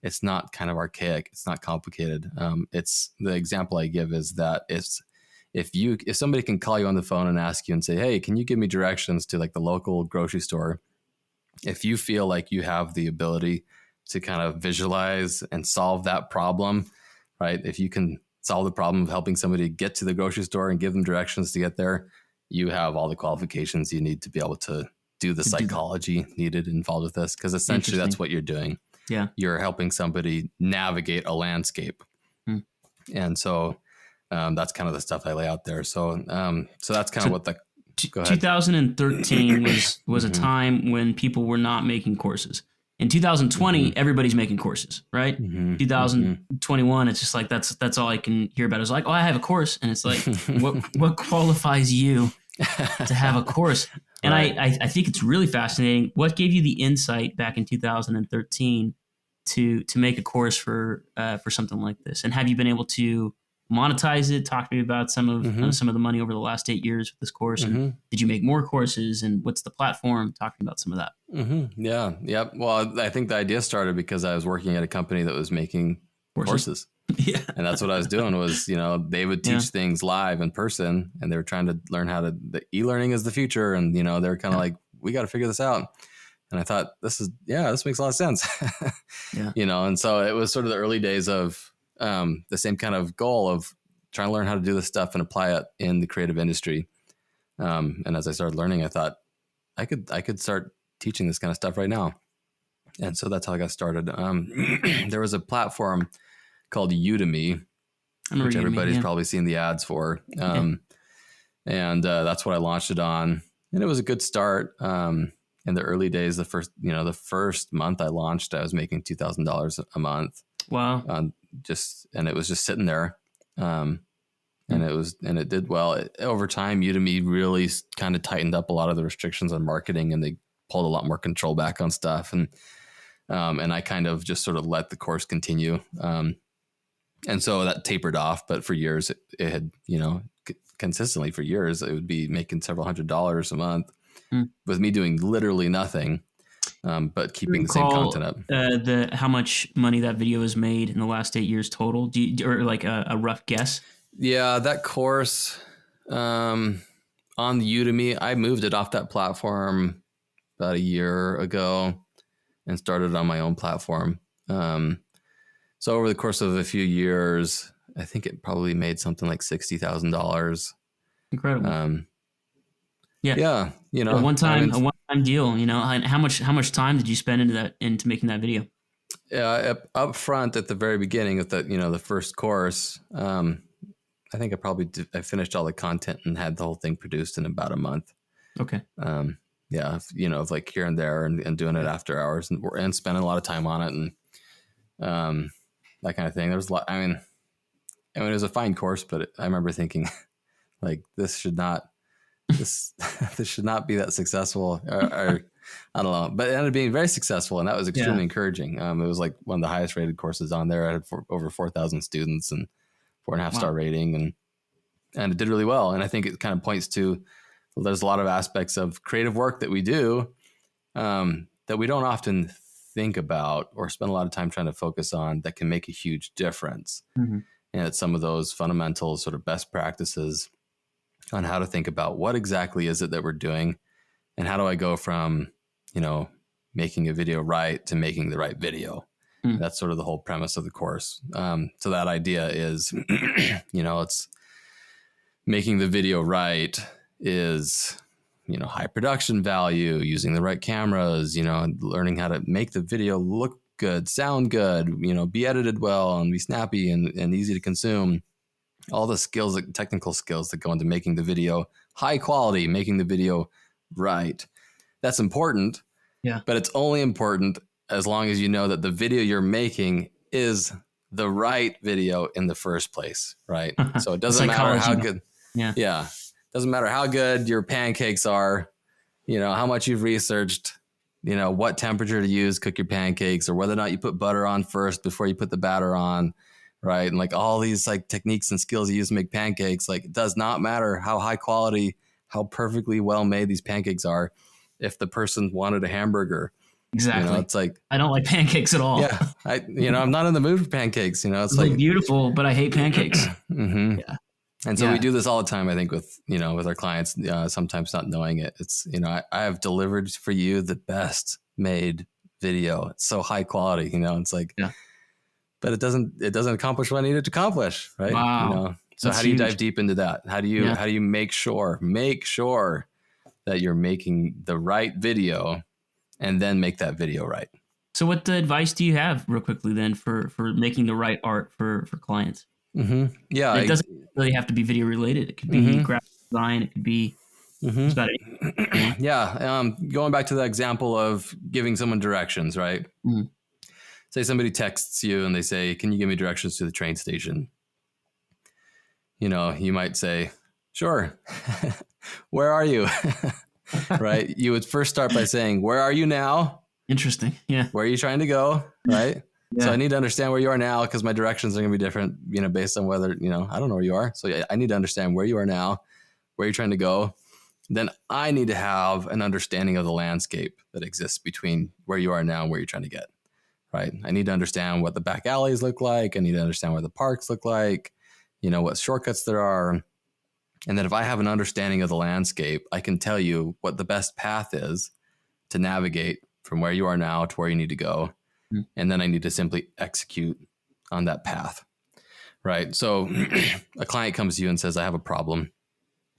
it's not kind of archaic. It's not complicated. It's the example I give is that if if somebody can call you on the phone and ask you and say, hey, can you give me directions to like the local grocery store? If you feel like you have the ability to kind of visualize and solve that problem, right? If you can solve the problem of helping somebody get to the grocery store and give them directions to get there, you have all the qualifications you need to be able to do the psychology needed involved with this. Because essentially that's what you're doing. Yeah. You're helping somebody navigate a landscape. And so that's kind of the stuff I lay out there. So that's kind of what the... Go ahead. 2013 was a time when people were not making courses. In 2020, everybody's making courses, right? 2021, it's just like that's all I can hear about. It's like, oh, I have a course, and it's like, what qualifies you to have a course? And right. I think it's really fascinating. What gave you the insight back in 2013 to make a course for something like this? And have you been able to monetize it? Talk to me about some of the money over the last 8 years with this course. And did you make more courses? And what's the platform? Talking about some of that. Yeah. Yep. Well, I think the idea started because I was working at a company that was making courses. Yeah. And that's what I was doing was, they would teach things live in person, and they were trying to learn the e-learning is the future. And, they're kind of like, we got to figure this out. And I thought this makes a lot of sense. And so it was sort of the early days of, the same kind of goal of trying to learn how to do this stuff and apply it in the creative industry. And as I started learning, I thought I could start teaching this kind of stuff right now. And so that's how I got started. There was a platform called Udemy, which everybody's probably seen the ads for. And that's what I launched it on. And it was a good start. In the early days, the first month I launched, I was making $2,000 a month. Wow. And it was just sitting there. And it did well. Over time, Udemy really kind of tightened up a lot of the restrictions on marketing, and they pulled a lot more control back on stuff. And I kind of just sort of let the course continue. And so that tapered off, but for years it had, consistently for years, it would be making several $100s a month with me doing literally nothing. But keeping the same content up. How much money that video has made in the last 8 years total? Or like a rough guess? Yeah, that course on Udemy, I moved it off that platform about a year ago and started on my own platform. So over the course of a few years, I think it probably made something like $60,000. Incredible. Yeah. A one-time deal, and how much time did you spend into making that video? Yeah, up front at the very beginning of the first course, I think I finished all the content and had the whole thing produced in about a month. Okay. Of like here and there and doing it after hours and spending a lot of time on it and that kind of thing. There was a lot. I mean, it was a fine course, but I remember thinking like this should not be that successful or I don't know, but it ended up being very successful, and that was extremely encouraging. It was like one of the highest rated courses on there. I had over 4,000 students and 4.5 star rating, and it did really well. And I think it kind of points to there's a lot of aspects of creative work that we do that we don't often think about or spend a lot of time trying to focus on that can make a huge difference. And it's some of those fundamental sort of best practices on how to think about what exactly is it that we're doing, and how do I go from, making a video right to making the right video. That's sort of the whole premise of the course. So that idea is, it's making the video right is, high production value, using the right cameras, learning how to make the video look good, sound good, be edited well and be snappy and easy to consume. All the skills, technical skills that go into making the video high quality, making the video right. That's important. Yeah. But it's only important as long as you know that the video you're making is the right video in the first place, right? So it doesn't matter how good. Yeah. Doesn't matter how good your pancakes are, how much you've researched, what temperature to use, cook your pancakes, or whether or not you put butter on first before you put the batter on, right? And like all these like techniques and skills you use to make pancakes, like it does not matter how high quality, how perfectly well made these pancakes are. If the person wanted a hamburger, exactly, it's like I don't like pancakes at all. Yeah, I'm not in the mood for pancakes. It's like beautiful, but I hate pancakes. Yeah, And so we do this all the time, I think, with, with our clients, sometimes not knowing it. It's, I have delivered for you the best made video. It's so high quality, it's like, Yeah. but it doesn't accomplish what I needed to accomplish. Right. Wow. So That's how do you huge. dive deep into that? How do you make sure that you're making the right video and then make that video right? So what advice do you have real quickly then for making the right art for clients? Mm-hmm. Yeah. It doesn't really have to be video related. It could be graphic design. It could be just about anything. Yeah. Going back to the example of giving someone directions, right? Mm. Say somebody texts you and they say, "Can you give me directions to the train station?" You might say, "Sure." Where are you? Right? You would first start by saying, "Where are you now?" Interesting. Yeah. Where are you trying to go? Right? Yeah. So I need to understand where you are now, because my directions are going to be different, based on whether, I don't know where you are. So I need to understand where you are now, where you're trying to go. Then I need to have an understanding of the landscape that exists between where you are now and where you're trying to get. Right? I need to understand what the back alleys look like. I need to understand where the parks look like, what shortcuts there are. And then if I have an understanding of the landscape, I can tell you what the best path is to navigate from where you are now to where you need to go. Mm. And then I need to simply execute on that path. Right? So a client comes to you and says, "I have a problem."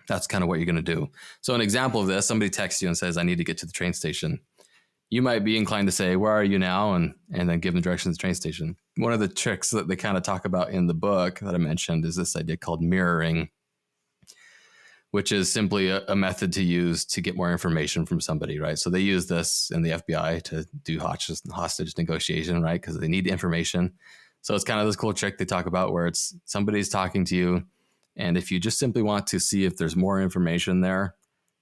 That's kind of what you're going to do. So an example of this, somebody texts you and says, "I need to get to the train station." You might be inclined to say, "Where are you now?" And then give them directions to the train station. One of the tricks that they kind of talk about in the book that I mentioned is this idea called mirroring, which is simply a method to use to get more information from somebody, right? So they use this in the FBI to do hostage negotiation, right? Because they need information. So it's kind of this cool trick they talk about where it's somebody's talking to you, and if you just simply want to see if there's more information there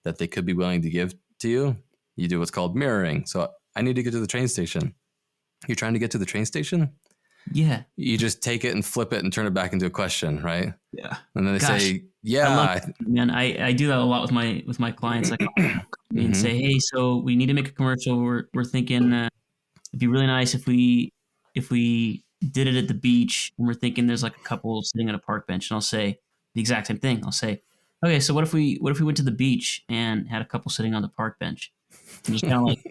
that they could be willing to give to you, you do what's called mirroring. So I need to get to the train station. You're trying to get to the train station? Yeah. You just take it and flip it and turn it back into a question, right? Yeah. And then they say, "Yeah, I do that a lot with my clients. Like, and say, "Hey, so we need to make a commercial. We're thinking it'd be really nice if we did it at the beach, and we're thinking there's like a couple sitting on a park bench." And I'll say the exact same thing. I'll say, "Okay, so what if we went to the beach and had a couple sitting on the park bench?" And just kind of like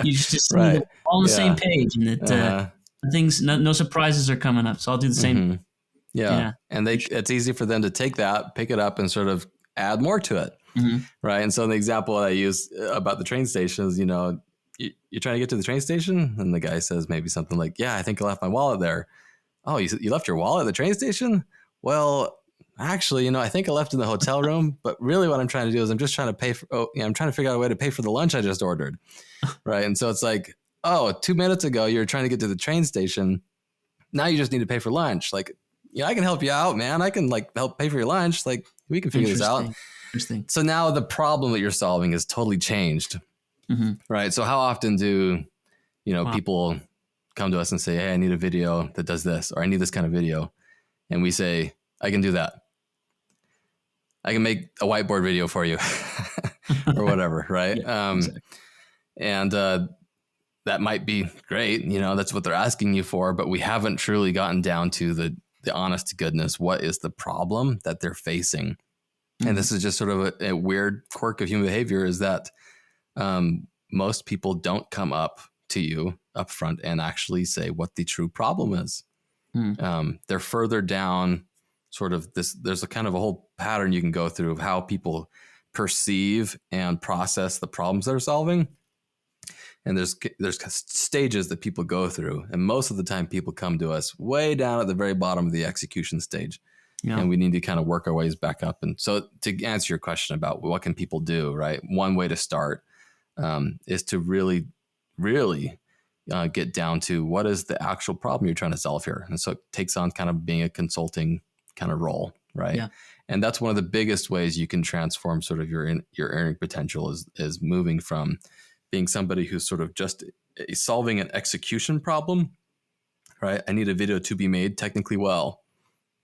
you just see them all on the same page, and that things no surprises are coming up. So I'll do the same. Yeah. And it's easy for them to take that, pick it up, and sort of add more to it. Mm-hmm. Right. And so the example I use about the train station is, you're trying to get to the train station, and the guy says maybe something like, "Yeah, I think I left my wallet there." "Oh, you left your wallet at the train station?" "Well, actually, I think I left in the hotel room, but really what I'm trying to do is I'm just trying to pay for, I'm trying to figure out a way to pay for the lunch I just ordered." Right. And so it's like, "Oh, 2 minutes ago, you were trying to get to the train station. Now you just need to pay for lunch." Like, I can help you out, man. I can help pay for your lunch. Like, we can figure this out. Interesting. So now the problem that you're solving is totally changed. Mm-hmm. Right. So how often do, people come to us and say, "Hey, I need a video that does this," or "I need this kind of video." And we say, "I can do that. I can make a whiteboard video for you," or whatever. Right. Yeah, exactly. And that might be great. That's what they're asking you for, but we haven't truly gotten down to the honest to goodness. What is the problem that they're facing? Mm-hmm. And this is just sort of a weird quirk of human behavior, is that most people don't come up to you up front and actually say what the true problem is. Mm. They're further down sort of this. There's a kind of a whole pattern you can go through of how people perceive and process the problems they're solving. And there's stages that people go through. And most of the time people come to us way down at the very bottom of the execution stage. Yeah. And we need to kind of work our ways back up. And so to answer your question about what can people do, right? One way to start is to really, really get down to what is the actual problem you're trying to solve here. And so it takes on kind of being a consulting kind of role, right? Yeah. And that's one of the biggest ways you can transform sort of your earning potential is moving from being somebody who's sort of just solving an execution problem, right? I need a video to be made technically well.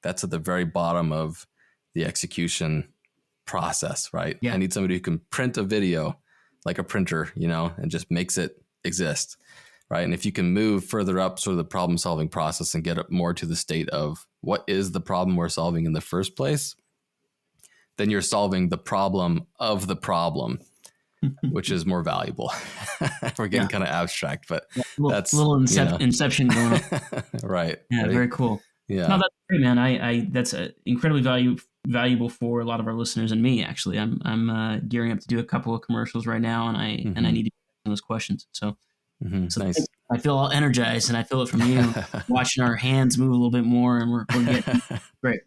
That's at the very bottom of the execution process, right? Yeah. I need somebody who can print a video like a printer, and just makes it exist. right? And if you can move further up sort of the problem solving process and get up more to the state of what is the problem we're solving in the first place, then you're solving the problem of the problem, which is more valuable. We're getting kind of abstract, but that's little inception going on. Right. Yeah, right? very cool. Yeah. No, that's great, man. I that's incredibly valuable for a lot of our listeners and me. Actually, I'm gearing up to do a couple of commercials right now, and I need to ask those questions. So Nice. I feel all energized, and I feel it from you watching our hands move a little bit more, and we're getting great.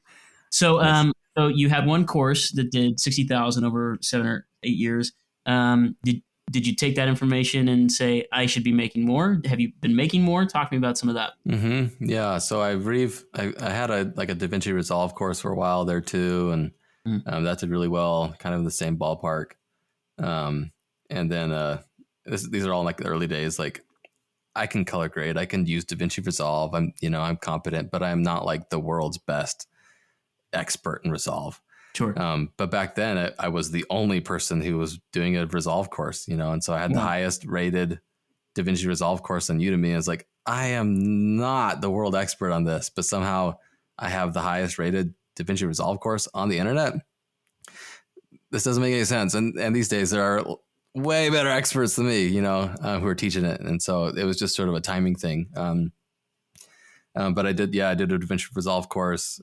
So Nice. So you had one course that did 60,000 over 7 or 8 years. Did you take that information and say, I should be making more? Have you been making more? Talk to me about some of that. Yeah. So I had a DaVinci Resolve course for a while there too. And that did really well, kind of in the same ballpark. And then these are all like the early days. Like I can color grade, I can use DaVinci Resolve. I'm competent, but I'm not like the world's best expert in Resolve. Sure. But back then I was the only person who was doing a Resolve course, and so I had the highest rated DaVinci Resolve course on Udemy. And it's like, I am not the world expert on this, but somehow I have the highest rated DaVinci Resolve course on the internet. This doesn't make any sense. And these days there are way better experts than me, who are teaching it. And so it was just sort of a timing thing. But I did a DaVinci Resolve course.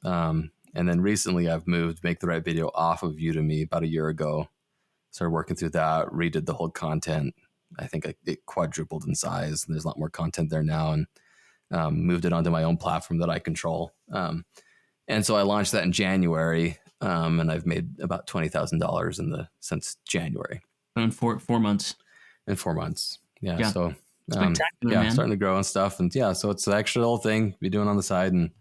And then recently I've moved Make the Right Video off of Udemy about a year ago. Started working through that, redid the whole content. I think it quadrupled in size, and there's a lot more content there now, and moved it onto my own platform that I control. And so I launched that in January, and I've made about $20,000 since January. In 4 months. In 4 months. Yeah. So spectacular, man. Starting to grow and stuff. And so it's the extra little thing be doing on the side. And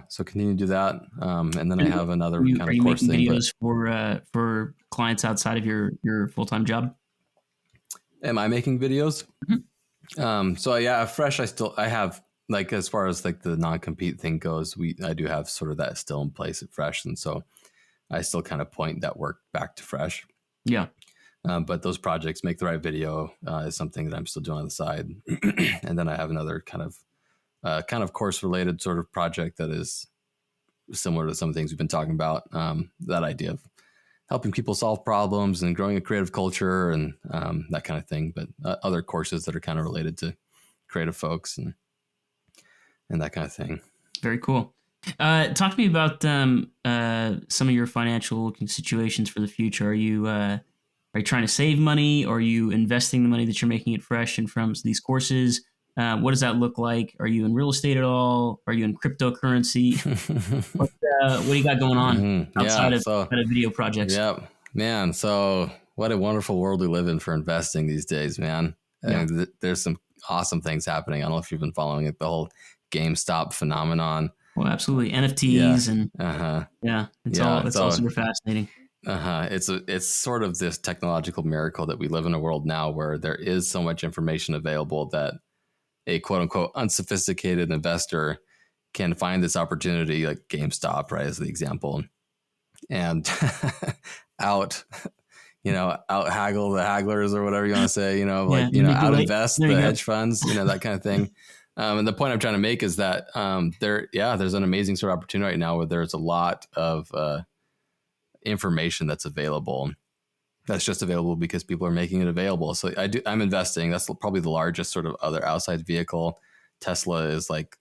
so continue to do that. And then I have another kind of course thing. Are you making videos for clients outside of your full-time job? Am I making videos? So Fresh, I have, like, as far as like the non-compete thing goes, I do have sort of that still in place at Fresh. And so I still kind of point that work back to Fresh. Yeah. But those projects, Make the Right Video, is something that I'm still doing on the side. And then I have another kind of course related sort of project that is similar to some of the things we've been talking about. That idea of helping people solve problems and growing a creative culture and that kind of thing. But other courses that are kind of related to creative folks and that kind of thing. Very cool. Talk to me about some of your financial situations for the future. Are you trying to save money, or are you investing the money that you're making at Fresh and from these courses? What does that look like? Are you in real estate at all? Are you in cryptocurrency? What do you got going on outside of video projects? Yeah, man. So what a wonderful world we live in for investing these days, man. Yeah. There's some awesome things happening. I don't know if you've been following it, the whole GameStop phenomenon. Well, absolutely. NFTs it's all super fascinating. It's sort of this technological miracle that we live in a world now where there is so much information available that a quote unquote unsophisticated investor can find this opportunity, like GameStop, right, as the example, and out haggle the hagglers or whatever you want to say, out invest the hedge funds, that kind of thing. And the point I'm trying to make is that there's an amazing sort of opportunity right now where there's a lot of information that's available. That's just available because people are making it available. So I'm investing. That's probably the largest sort of other outside vehicle. Tesla is like,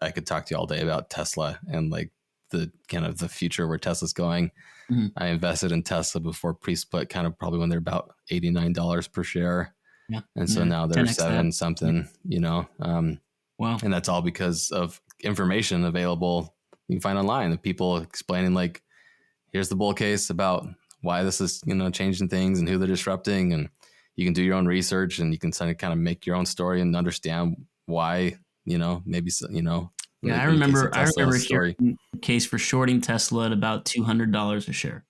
I could talk to you all day about Tesla and like the kind of the future where Tesla's going. Mm-hmm. I invested in Tesla before pre-split, kind of probably when they're about $89 per share. Yeah. And so now they're 7 something, Wow. And that's all because of information available you can find online of people explaining like, here's the bull case about why this is, changing things and who they're disrupting. And you can do your own research and you can kind of make your own story and understand why, maybe, Yeah, I remember hearing a case for shorting Tesla at about $200 a share.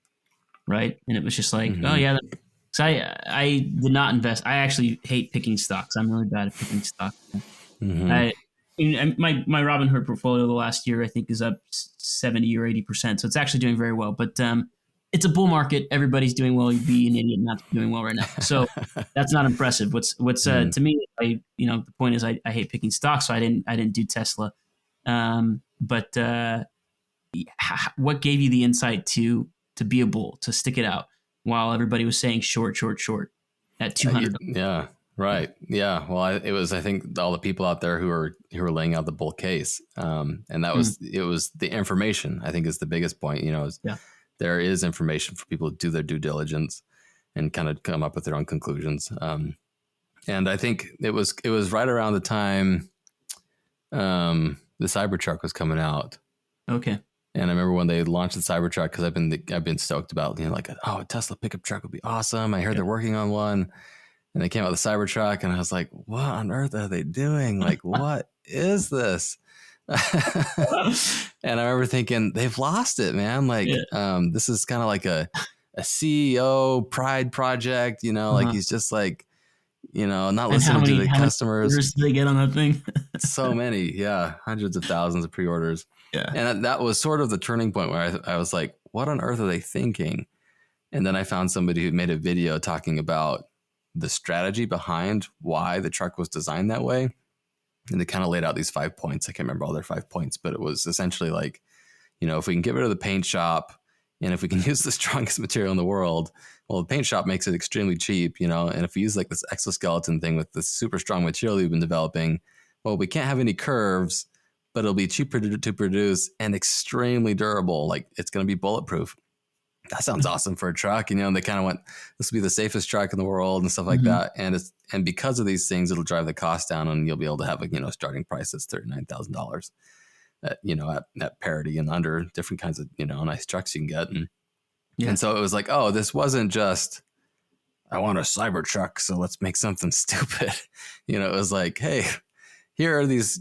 Right. And it was just like, oh yeah. So I did not invest. I actually hate picking stocks. I'm really bad at picking stocks. My Robinhood portfolio the last year, I think, is up 70 or 80%. So it's actually doing very well. But it's a bull market. Everybody's doing well. You'd be an idiot not doing well right now. So that's not impressive. What's to me, the point is I hate picking stocks, so I didn't do Tesla. But what gave you the insight to be a bull, to stick it out while everybody was saying short at 200? Yeah. Right. Yeah. Well, I think all the people out there who are laying out the bull case. And that was, it was the information, I think, is the biggest point, there is information for people to do their due diligence and kind of come up with their own conclusions. And I think it was right around the time, the Cybertruck was coming out. Okay. And I remember when they launched the Cybertruck, because I've been stoked about, like, a Tesla pickup truck would be awesome. I heard they're working on one, and they came out with the Cybertruck, and I was like, what on earth are they doing? Like, what is this? And I remember thinking, they've lost it, man. Like, this is kind of like a CEO pride project, like he's just like, not listening to the customers. How many do they get on that thing? So many, hundreds of thousands of pre-orders. Yeah. And that was sort of the turning point where I was like, what on earth are they thinking? And then I found somebody who made a video talking about the strategy behind why the truck was designed that way. And they kind of laid out these 5 points. I can't remember all their 5 points, but it was essentially like, if we can get rid of the paint shop and if we can use the strongest material in the world, well, the paint shop makes it extremely cheap, and if we use like this exoskeleton thing with this super strong material we've been developing, well, we can't have any curves, but it'll be cheaper to produce and extremely durable. Like, it's going to be bulletproof. That sounds awesome for a truck. And they kind of went, this will be the safest truck in the world and stuff like that. And because of these things, it'll drive the cost down, and you'll be able to have a, starting price that's $39,000 at parity and under, different kinds of, nice trucks you can get. And so it was like, oh, this wasn't just, I want a Cybertruck, so let's make something stupid. It was like, hey, here are these,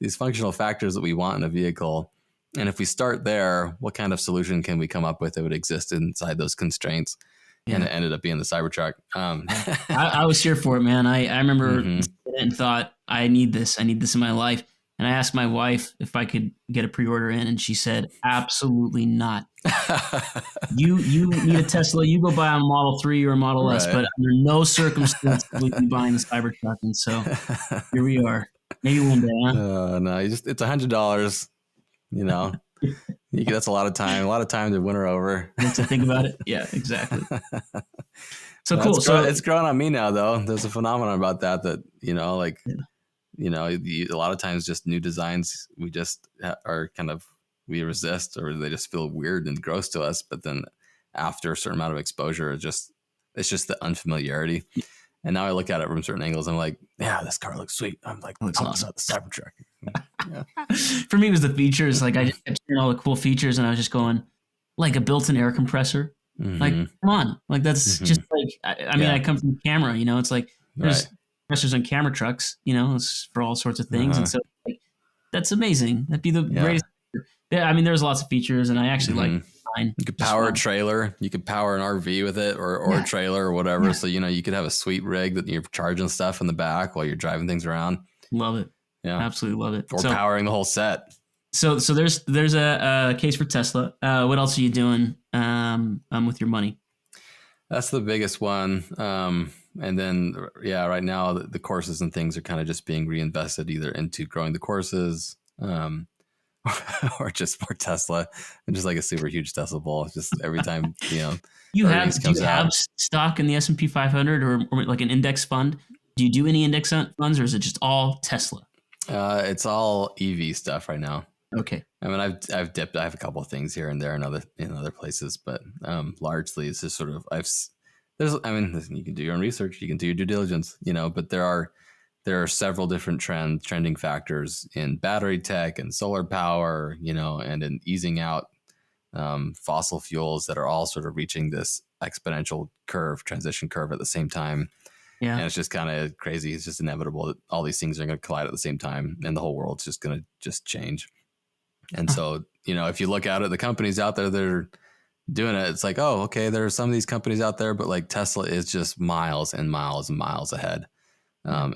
these functional factors that we want in a vehicle. And if we start there, what kind of solution can we come up with that would exist inside those constraints? Yeah. And it ended up being the Cybertruck. I was here for it, man. I remember and thought, I need this in my life. And I asked my wife if I could get a pre-order in, and she said, absolutely not. You need a Tesla, you go buy a Model 3 or a Model S, but under no circumstance will you be buying the Cybertruck. And so here we are. Maybe one day, huh? No, it's $100. That's a lot of time to win her over. To think about it. Yeah, exactly. So cool. It's growing on me now, though. There's a phenomenon about that, a lot of times just new designs, we just are we resist, or they just feel weird and gross to us. But then after a certain amount of exposure, it's just the unfamiliarity. And now I look at it from certain angles. I'm like, yeah, this car looks sweet. I'm like, let's talk about the Cybertruck. Yeah. For me, it was the features. Like, I just kept seeing all the cool features, and I was just going, like a built-in air compressor. Like, come on. Like, that's just like, I mean, I come from camera, it's like, there's compressors on camera trucks, it's for all sorts of things. And so, like, that's amazing. That'd be the greatest. Yeah, I mean, there's lots of features, and I actually like mine. You could power a trailer. You could power an RV with it, or a trailer or whatever. Yeah. So, you could have a sweet rig that you're charging stuff in the back while you're driving things around. Love it. Yeah, absolutely love it. Or powering the whole set. So there's a case for Tesla. What else are you doing with your money? That's the biggest one. And then, right now the courses and things are kind of just being reinvested either into growing the courses, or just for Tesla, and just like a super huge Tesla bull. Just every time, do you have stock in the S&P 500 or like an index fund? Do you do any index funds, or is it just all Tesla? It's all EV stuff right now. Okay. I mean, I've dipped. I have a couple of things here and there in other places, but largely it's just sort of you can do your own research, you can do your due diligence, but there are several different trending factors in battery tech and solar power, and in easing out fossil fuels that are all sort of reaching this exponential transition curve at the same time. Yeah. And it's just kind of crazy. It's just inevitable that all these things are going to collide at the same time, and the whole world's just going to just change. And so, if you look at the companies out there that are doing it, it's like, oh, okay, there are some of these companies out there, but like Tesla is just miles and miles and miles ahead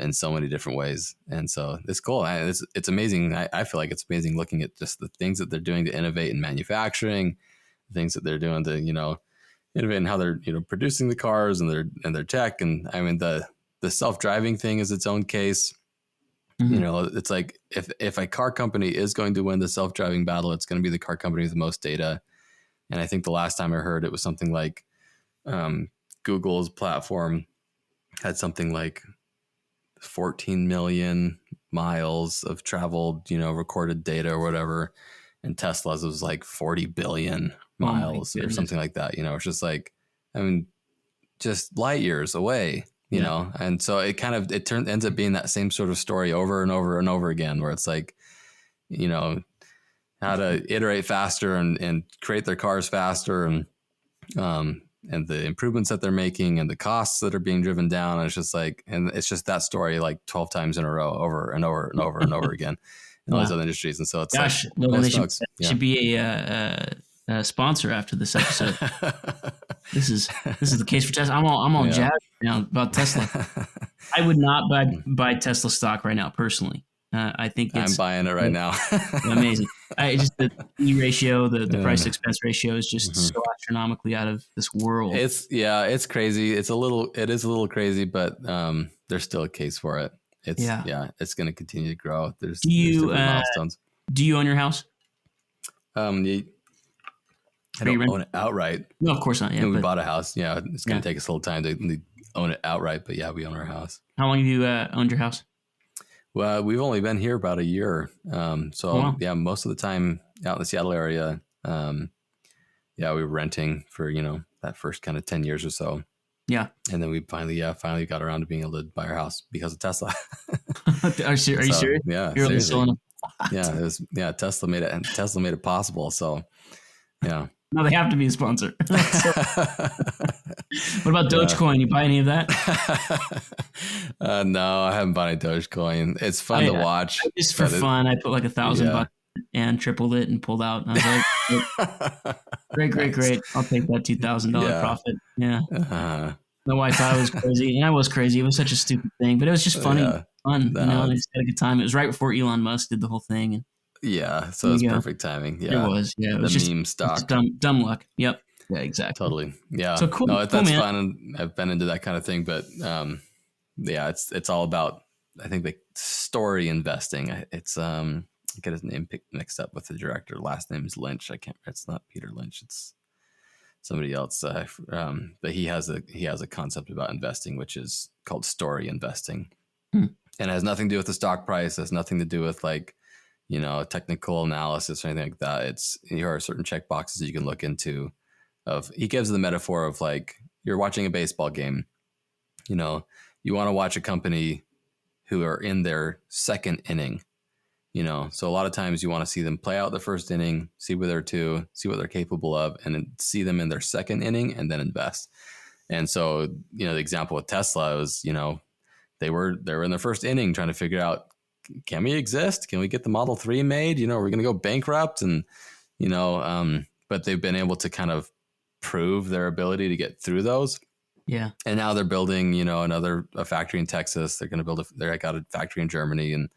in so many different ways. And so it's cool. It's amazing. I feel like it's amazing looking at just the things that they're doing to innovate in manufacturing, things that they're doing to, innovate in how they're, producing the cars and their tech. And I mean, the self-driving thing is its own case. Mm-hmm. It's like if a car company is going to win the self-driving battle, it's going to be the car company with the most data. And I think the last time I heard it was something like Google's platform had something like 14 million miles of traveled, recorded data or whatever. And Tesla's was like 40 billion Oh my miles or goodness. something like that. It's just like, I mean, just light years away, and so ends up being that same sort of story over and over and over again, where it's like, how to iterate faster and create their cars faster, and the improvements that they're making and the costs that are being driven down. And it's just like, and it's just that story like 12 times in a row, over and over and over and over again in all these other industries. And so it's Gosh, like, Logan, they should be a sponsor after this episode. This is the case for Tesla. I'm all jazzed now about Tesla. I would not buy Tesla stock right now personally. I think I'm buying it right now. Amazing. Just the E ratio, the price expense ratio is just so astronomically out of this world. It's crazy. It is a little crazy, but there's still a case for it. It's going to continue to grow. There's different milestones. Do you own your house? I don't own it outright. No, of course not. Yeah, we bought a house. Yeah, it's going to take us a little time to own it outright, but yeah, we own our house. How long have you owned your house? Well, we've only been here about a year. Most of the time out in the Seattle area, we were renting for, that first kind of 10 years or so. Yeah. And then we finally got around to being able to buy our house because of Tesla. Are you serious? Yeah. You're selling yeah. Tesla made it possible. So yeah. No, they have to be a sponsor. What about Dogecoin? You buy any of that? No, I haven't bought any Dogecoin. It's fun to watch. Just for fun, I put like $1,000 and tripled it and pulled out. And I was like, great. I'll take that $2,000 profit. Yeah. My wife thought I was crazy, and I was crazy. It was such a stupid thing, but it was just funny, fun. I just had a good time. It was right before Elon Musk did the whole thing, and so it was perfect timing. Yeah, it was. Yeah, it was just meme stock. Dumb luck. Yep. Yeah, exactly. Totally. Yeah. So cool. No, that's fun, and I've been into that kind of thing. But it's all about, I think, the story investing. It's I get his name mixed up with the director. Last name is Lynch. It's not Peter Lynch. It's somebody else. But he has a concept about investing, which is called story investing, and it has nothing to do with the stock price. It has nothing to do with like, technical analysis or anything like that. Here are certain check boxes that you can look into. He gives the metaphor of like, you're watching a baseball game. You want to watch a company who are in their second inning. So a lot of times you want to see them play out the first inning, see where they're to, see what they're capable of, and then see them in their second inning and then invest. And so, the example with Tesla was, they were in their first inning trying to figure out, can we exist? Can we get the Model 3 made? We're going to go bankrupt, and, but they've been able to kind of prove their ability to get through those. Yeah. And now they're building, a factory in Texas. They're going to they got a factory in Germany, and,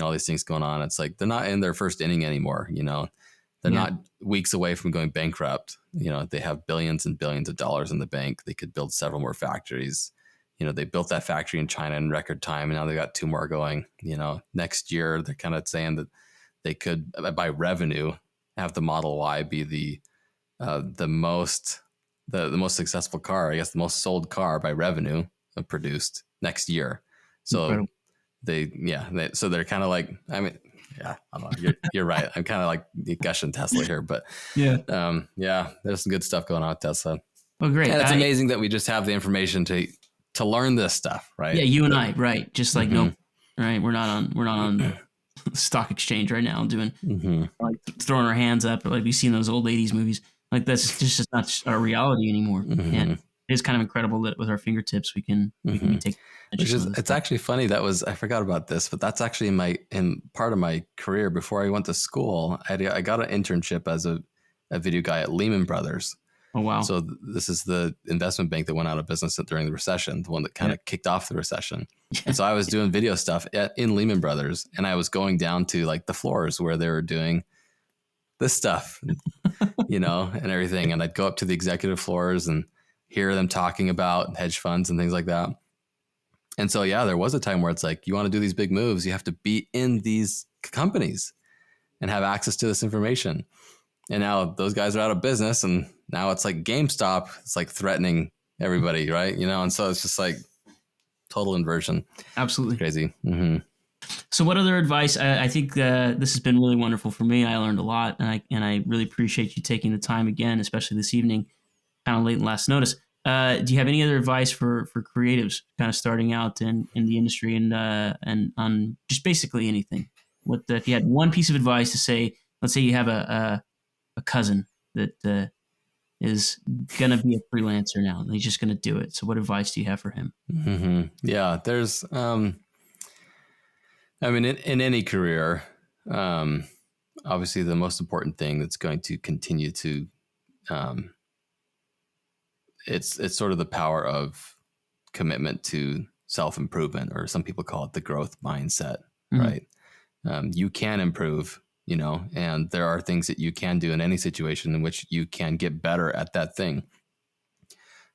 all these things going on. It's like, they're not in their first inning anymore. They're not weeks away from going bankrupt. They have billions and billions of dollars in the bank. They could build several more factories. They built that factory in China in record time, and now they got 2 more going. Next year, they're kind of saying that they could, by revenue, have the Model Y be the most successful car, I guess, the most sold car by revenue produced next year. So incredible. So they're kind of like, I mean, I don't know. You're right. I'm kind of like gushing Tesla here, but there's some good stuff going on with Tesla. Well, great. And it's amazing that we just have the information to learn this stuff, right? Yeah, you and I, right? Just like right? We're not on stock exchange right now doing like throwing our hands up, like we've seen those old 80s movies. Like that's just not our reality anymore. And it's kind of incredible that with our fingertips we can take. It's actually funny. I forgot about this, but that's actually in part of my career before I went to school. I got an internship as a video guy at Lehman Brothers. Oh, wow. So this is the investment bank that went out of business during the recession, the one that kind of kicked off the recession. And so I was doing video stuff in Lehman Brothers, and I was going down to like the floors where they were doing this stuff, and everything. And I'd go up to the executive floors and hear them talking about hedge funds and things like that. And so, yeah, there was a time where it's like, you want to do these big moves, you have to be in these companies and have access to this information. And now those guys are out of business, and now it's like GameStop. It's like threatening everybody, right? And so it's just like total inversion. Absolutely. It's crazy. Mm-hmm. So what other advice? I think this has been really wonderful for me. I learned a lot, and I really appreciate you taking the time again, especially this evening, kind of late in last notice. Do you have any other advice for creatives kind of starting out in the industry and on just basically anything? What if you had one piece of advice to say? Let's say you have a cousin that is gonna be a freelancer now, and he's just gonna do it. So what advice do you have for him? Mm-hmm. Yeah, there's in any career, obviously the most important thing that's going to continue to, it's sort of the power of commitment to self-improvement, or some people call it the growth mindset, right? You can improve, and there are things that you can do in any situation in which you can get better at that thing.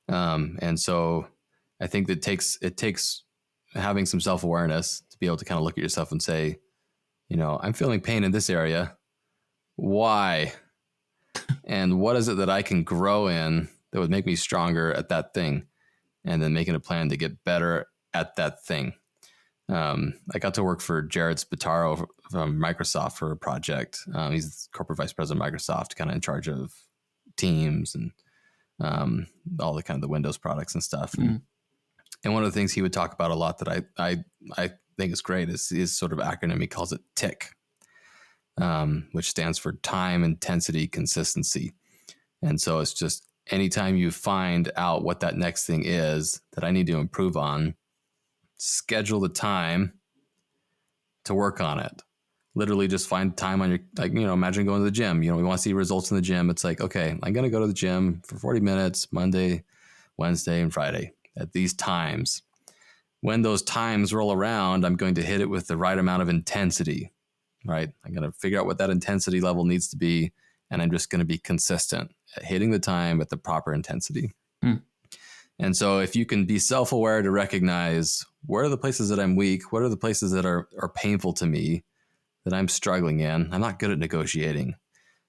And so I think that it takes having some self-awareness to be able to kind of look at yourself and say, I'm feeling pain in this area. Why? And what is it that I can grow in that would make me stronger at that thing? And then making a plan to get better at that thing. I got to work for Jared Spataro from Microsoft for a project. He's corporate vice president of Microsoft, kind of in charge of Teams and all the kind of the Windows products and stuff. And one of the things he would talk about a lot that I think is great is his sort of acronym. He calls it TIC, which stands for time, intensity, consistency. And so it's just anytime you find out what that next thing is that I need to improve on, schedule the time to work on it. Literally just find time on your, imagine going to the gym. We want to see results in the gym. It's like, okay, I'm going to go to the gym for 40 minutes, Monday, Wednesday, and Friday at these times. When those times roll around, I'm going to hit it with the right amount of intensity, right? I'm going to figure out what that intensity level needs to be, and I'm just going to be consistent at hitting the time at the proper intensity. And so if you can be self-aware to recognize where are the places that I'm weak, what are the places that are painful to me, that I'm struggling in, I'm not good at negotiating.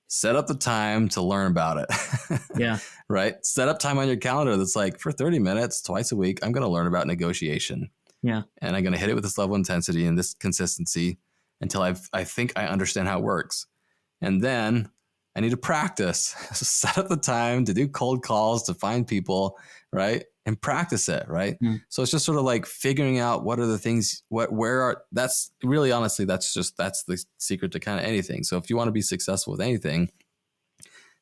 Set up the time to learn about it. Yeah. Right? Set up time on your calendar that's like, for 30 minutes, twice a week, I'm going to learn about negotiation. Yeah. And I'm going to hit it with this level of intensity and this consistency until I think I understand how it works. And then I need to practice. Set up the time to do cold calls, to find people, right? And practice it, right? So it's just sort of like figuring out what are the things, that's really, honestly, that's the secret to kind of anything. So if you want to be successful with anything,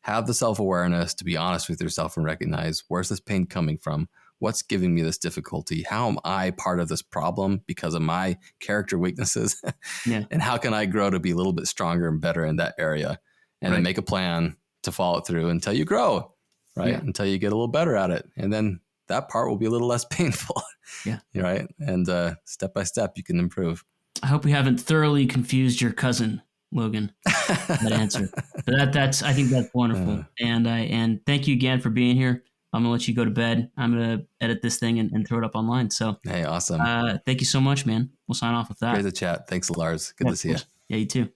have the self-awareness to be honest with yourself and recognize, where's this pain coming from? What's giving me this difficulty? How am I part of this problem because of my character weaknesses? Yeah. And how can I grow to be a little bit stronger and better in that area? And then make a plan to follow it through until you grow, right? Yeah. Until you get a little better at it. And then that part will be a little less painful. Yeah. Right. And step by step, you can improve. I hope we haven't thoroughly confused your cousin, Logan, that answer. But I think that's wonderful. And thank you again for being here. I'm going to let you go to bed. I'm going to edit this thing and throw it up online. So, hey, awesome. Thank you so much, man. We'll sign off with that. Great to chat. Thanks, Lars. Good to see you. Yeah, you too.